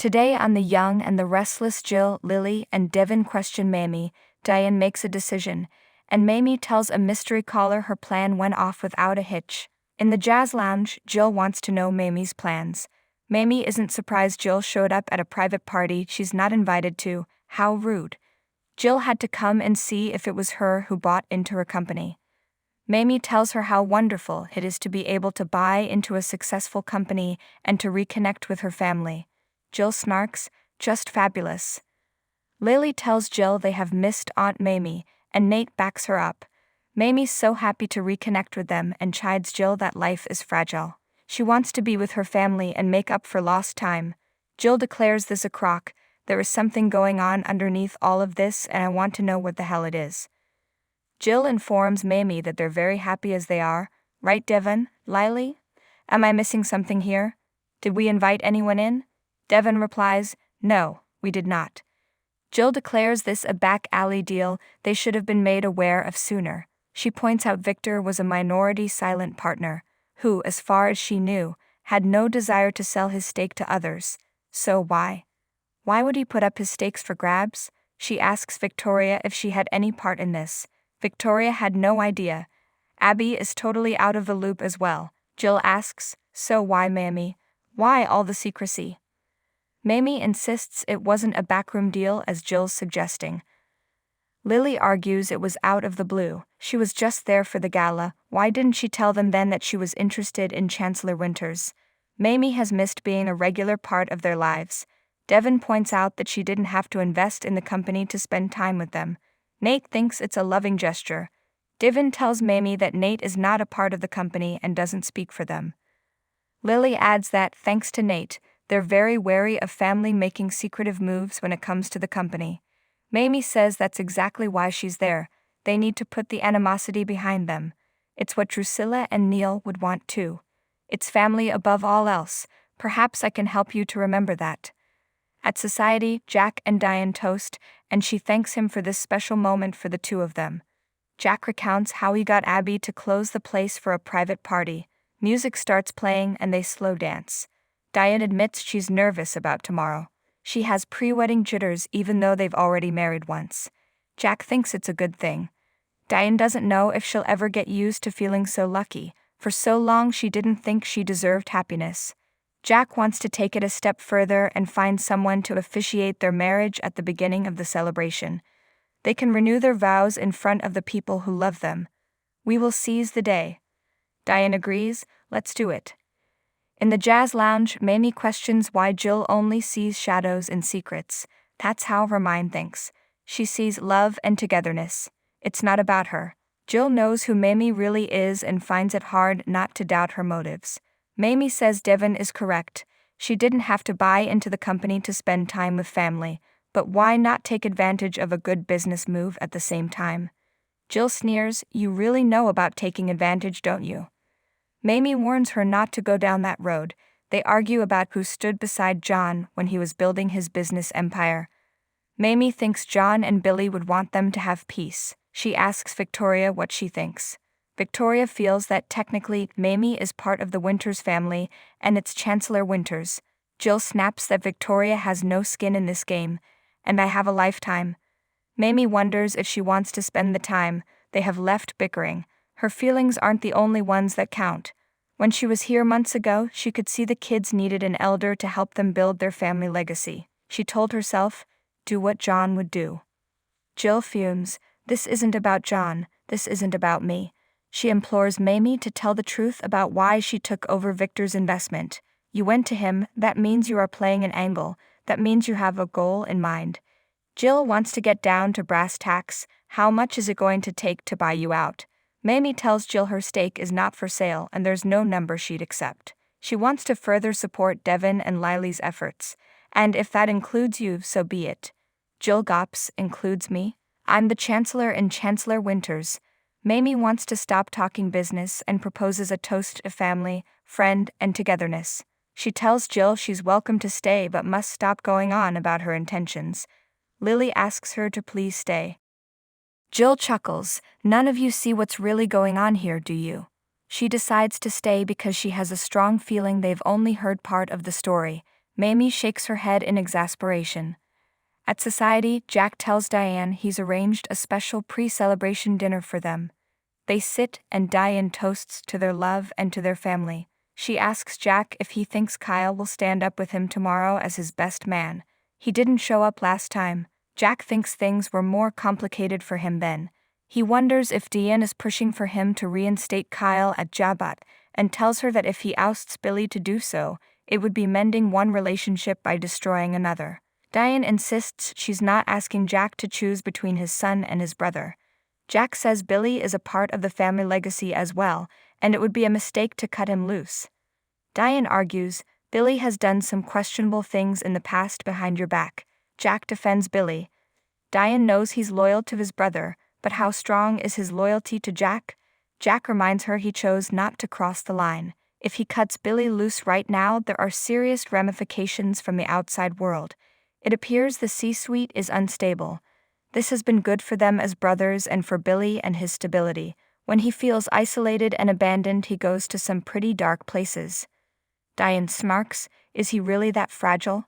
Today on The Young and the Restless, Jill, Lily, and Devin question Mamie. Diane makes a decision, and Mamie tells a mystery caller her plan went off without a hitch. In the jazz lounge, Jill wants to know Mamie's plans. Mamie isn't surprised Jill showed up at a private party she's not invited to. How rude. Jill had to come and see if it was her who bought into her company. Mamie tells her how wonderful it is to be able to buy into a successful company and to reconnect with her family. Jill snarks, just fabulous. Lily tells Jill they have missed Aunt Mamie, and Nate backs her up. Mamie's so happy to reconnect with them and chides Jill that life is fragile. She wants to be with her family and make up for lost time. Jill declares this a crock. There is something going on underneath all of this and I want to know what the hell it is. Jill informs Mamie that they're very happy as they are. Right, Devin? Lily? Am I missing something here? Did we invite anyone in? Devin replies, no, we did not. Jill declares this a back alley deal they should have been made aware of sooner. She points out Victor was a minority silent partner, who, as far as she knew, had no desire to sell his stake to others. So why? Why would he put up his stakes for grabs? She asks Victoria if she had any part in this. Victoria had no idea. Abby is totally out of the loop as well. Jill asks, so why, Mamie? Why all the secrecy? Mamie insists it wasn't a backroom deal as Jill's suggesting. Lily argues it was out of the blue. She was just there for the gala. Why didn't she tell them then that she was interested in Chancellor Winters? Mamie has missed being a regular part of their lives. Devin points out that she didn't have to invest in the company to spend time with them. Nate thinks it's a loving gesture. Devin tells Mamie that Nate is not a part of the company and doesn't speak for them. Lily adds that, thanks to Nate, they're very wary of family making secretive moves when it comes to the company. Mamie says that's exactly why she's there. They need to put the animosity behind them. It's what Drusilla and Neil would want too. It's family above all else. Perhaps I can help you to remember that. At society, Jack and Diane toast, and she thanks him for this special moment for the two of them. Jack recounts how he got Abby to close the place for a private party. Music starts playing and they slow dance. Diane admits she's nervous about tomorrow. She has pre-wedding jitters even though they've already married once. Jack thinks it's a good thing. Diane doesn't know if she'll ever get used to feeling so lucky. For so long she didn't think she deserved happiness. Jack wants to take it a step further and find someone to officiate their marriage at the beginning of the celebration. They can renew their vows in front of the people who love them. We will seize the day. Diane agrees, let's do it. In the jazz lounge, Mamie questions why Jill only sees shadows and secrets. That's how her mind thinks. She sees love and togetherness. It's not about her. Jill knows who Mamie really is and finds it hard not to doubt her motives. Mamie says Devin is correct. She didn't have to buy into the company to spend time with family, but why not take advantage of a good business move at the same time? Jill sneers, you really know about taking advantage, don't you? Mamie warns her not to go down that road. They argue about who stood beside John when he was building his business empire. Mamie thinks John and Billy would want them to have peace. She asks Victoria what she thinks. Victoria feels that technically Mamie is part of the Winters family and it's Chancellor Winters. Jill snaps that Victoria has no skin in this game, and I have a lifetime. Mamie wonders if she wants to spend the time they have left bickering. Her feelings aren't the only ones that count. When she was here months ago, she could see the kids needed an elder to help them build their family legacy. She told herself, do what John would do. Jill fumes, this isn't about John, this isn't about me. She implores Mamie to tell the truth about why she took over Victor's investment. You went to him, that means you are playing an angle, that means you have a goal in mind. Jill wants to get down to brass tacks. How much is it going to take to buy you out? Mamie tells Jill her stake is not for sale and there's no number she'd accept. She wants to further support Devin and Lily's efforts, and if that includes you, so be it. Jill gulps, includes me? I'm the Chancellor in Chancellor Winters. Mamie wants to stop talking business and proposes a toast to family, friend, and togetherness. She tells Jill she's welcome to stay but must stop going on about her intentions. Lily asks her to please stay. Jill chuckles, none of you see what's really going on here, do you? She decides to stay because she has a strong feeling they've only heard part of the story. Mamie shakes her head in exasperation. At society, Jack tells Diane he's arranged a special pre-celebration dinner for them. They sit and Diane toasts to their love and to their family. She asks Jack if he thinks Kyle will stand up with him tomorrow as his best man. He didn't show up last time. Jack thinks things were more complicated for him then. He wonders if Diane is pushing for him to reinstate Kyle at Jabat, and tells her that if he ousts Billy to do so, it would be mending one relationship by destroying another. Diane insists she's not asking Jack to choose between his son and his brother. Jack says Billy is a part of the family legacy as well, and it would be a mistake to cut him loose. Diane argues, Billy has done some questionable things in the past behind your back. Jack defends Billy. Diane knows he's loyal to his brother, but how strong is his loyalty to Jack? Jack reminds her he chose not to cross the line. If he cuts Billy loose right now, there are serious ramifications from the outside world. It appears the C-suite is unstable. This has been good for them as brothers and for Billy and his stability. When he feels isolated and abandoned, he goes to some pretty dark places. Diane smirks. Is he really that fragile?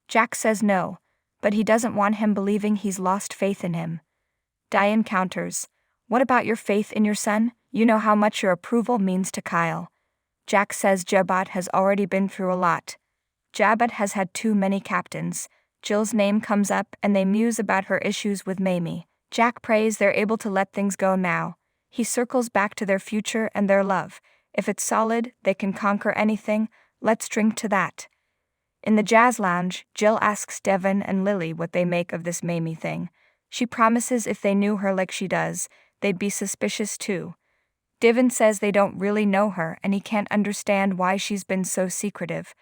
Jack says no, but he doesn't want him believing he's lost faith in him. Diane counters, what about your faith in your son? You know how much your approval means to Kyle. Jack says Jabat has already been through a lot. Jabat has had too many captains. Jill's name comes up and they muse about her issues with Mamie. Jack prays they're able to let things go now. He circles back to their future and their love. If it's solid, they can conquer anything. Let's drink to that. In the jazz lounge, Jill asks Devin and Lily what they make of this Mamie thing. She promises if they knew her like she does, they'd be suspicious too. Devin says they don't really know her and he can't understand why she's been so secretive.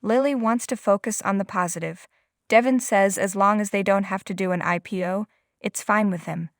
Lily wants to focus on the positive. Devin says as long as they don't have to do an IPO, it's fine with him.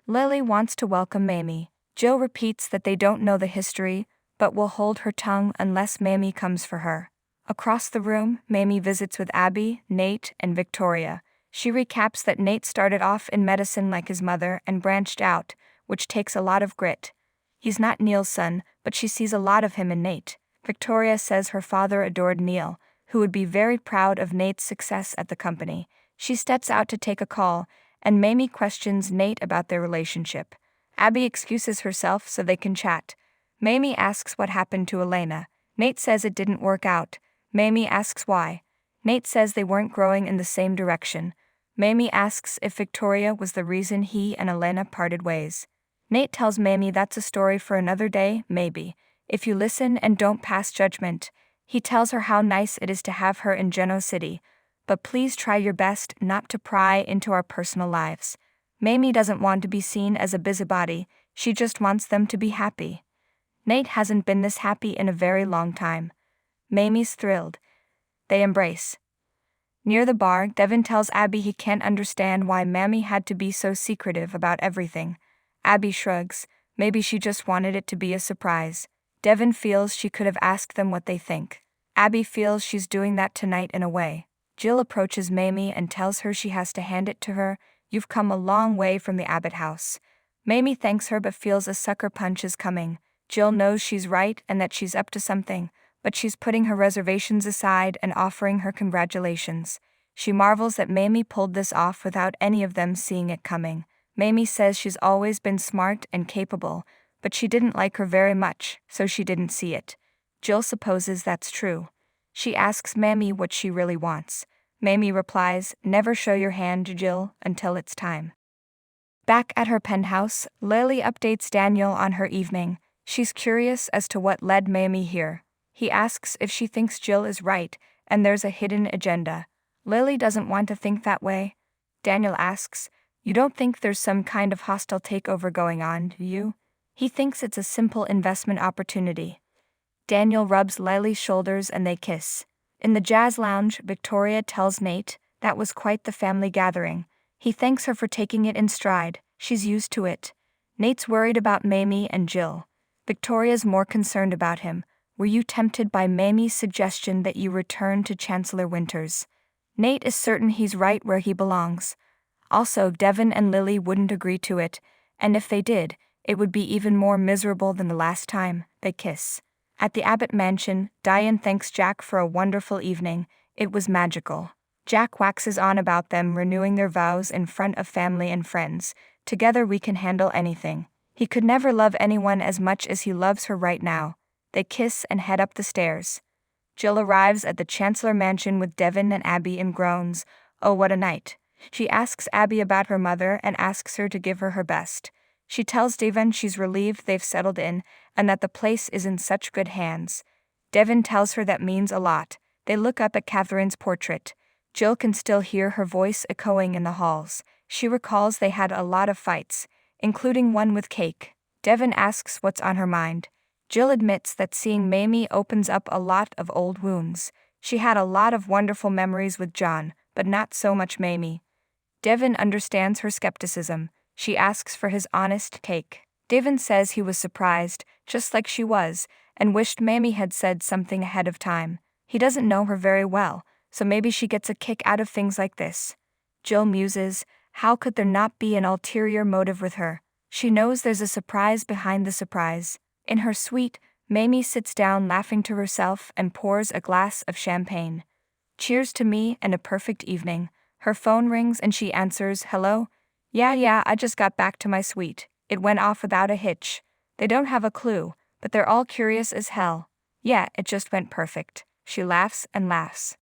Lily wants to welcome Mamie. Jill repeats that they don't know the history, but will hold her tongue unless Mamie comes for her. Across the room, Mamie visits with Abby, Nate, and Victoria. She recaps that Nate started off in medicine like his mother and branched out, which takes a lot of grit. He's not Neil's son, but she sees a lot of him in Nate. Victoria says her father adored Neil, who would be very proud of Nate's success at the company. She steps out to take a call, and Mamie questions Nate about their relationship. Abby excuses herself so they can chat. Mamie asks what happened to Elena. Nate says it didn't work out. Mamie asks why. Nate says they weren't growing in the same direction. Mamie asks if Victoria was the reason he and Elena parted ways. Nate tells Mamie that's a story for another day, maybe, if you listen and don't pass judgment. He tells her how nice it is to have her in Geno City, but please try your best not to pry into our personal lives. Mamie doesn't want to be seen as a busybody, she just wants them to be happy. Nate hasn't been this happy in a very long time. Mamie's thrilled. They embrace. Near the bar, Devin tells Abby he can't understand why Mamie had to be so secretive about everything. Abby shrugs, maybe she just wanted it to be a surprise. Devin feels she could have asked them what they think. Abby feels she's doing that tonight in a way. Jill approaches Mamie and tells her she has to hand it to her. You've come a long way from the Abbott house. Mamie thanks her but feels a sucker punch is coming. Jill knows she's right and that she's up to something, but she's putting her reservations aside and offering her congratulations. She marvels that Mamie pulled this off without any of them seeing it coming. Mamie says she's always been smart and capable, but she didn't like her very much, so she didn't see it. Jill supposes that's true. She asks Mamie what she really wants. Mamie replies, never show your hand, Jill, until it's time. Back at her penthouse, Lily updates Daniel on her evening. She's curious as to what led Mamie here. He asks if she thinks Jill is right, and there's a hidden agenda. Lily doesn't want to think that way. Daniel asks, you don't think there's some kind of hostile takeover going on, do you? He thinks it's a simple investment opportunity. Daniel rubs Lily's shoulders and they kiss. In the jazz lounge, Victoria tells Nate, that was quite the family gathering. He thanks her for taking it in stride, she's used to it. Nate's worried about Mamie and Jill. Victoria's more concerned about him. Were you tempted by Mamie's suggestion that you return to Chancellor Winters? Nate is certain he's right where he belongs. Also, Devin and Lily wouldn't agree to it, and if they did, it would be even more miserable than the last time they kiss. At the Abbott mansion, Diane thanks Jack for a wonderful evening. It was magical. Jack waxes on about them renewing their vows in front of family and friends. Together we can handle anything. He could never love anyone as much as he loves her right now. They kiss and head up the stairs. Jill arrives at the Chancellor Mansion with Devin and Abby in groans. Oh, what a night. She asks Abby about her mother and asks her to give her her best. She tells Devin she's relieved they've settled in and that the place is in such good hands. Devin tells her that means a lot. They look up at Catherine's portrait. Jill can still hear her voice echoing in the halls. She recalls they had a lot of fights, including one with Cake. Devin asks what's on her mind. Jill admits that seeing Mamie opens up a lot of old wounds. She had a lot of wonderful memories with John, but not so much Mamie. Devin understands her skepticism. She asks for his honest take. Devin says he was surprised, just like she was, and wished Mamie had said something ahead of time. He doesn't know her very well, so maybe she gets a kick out of things like this. Jill muses, how could there not be an ulterior motive with her? She knows there's a surprise behind the surprise. In her suite, Mamie sits down laughing to herself and pours a glass of champagne. Cheers to me and a perfect evening. Her phone rings and she answers, hello? Yeah, I just got back to my suite. It went off without a hitch. They don't have a clue, but they're all curious as hell. Yeah, it just went perfect. She laughs and laughs.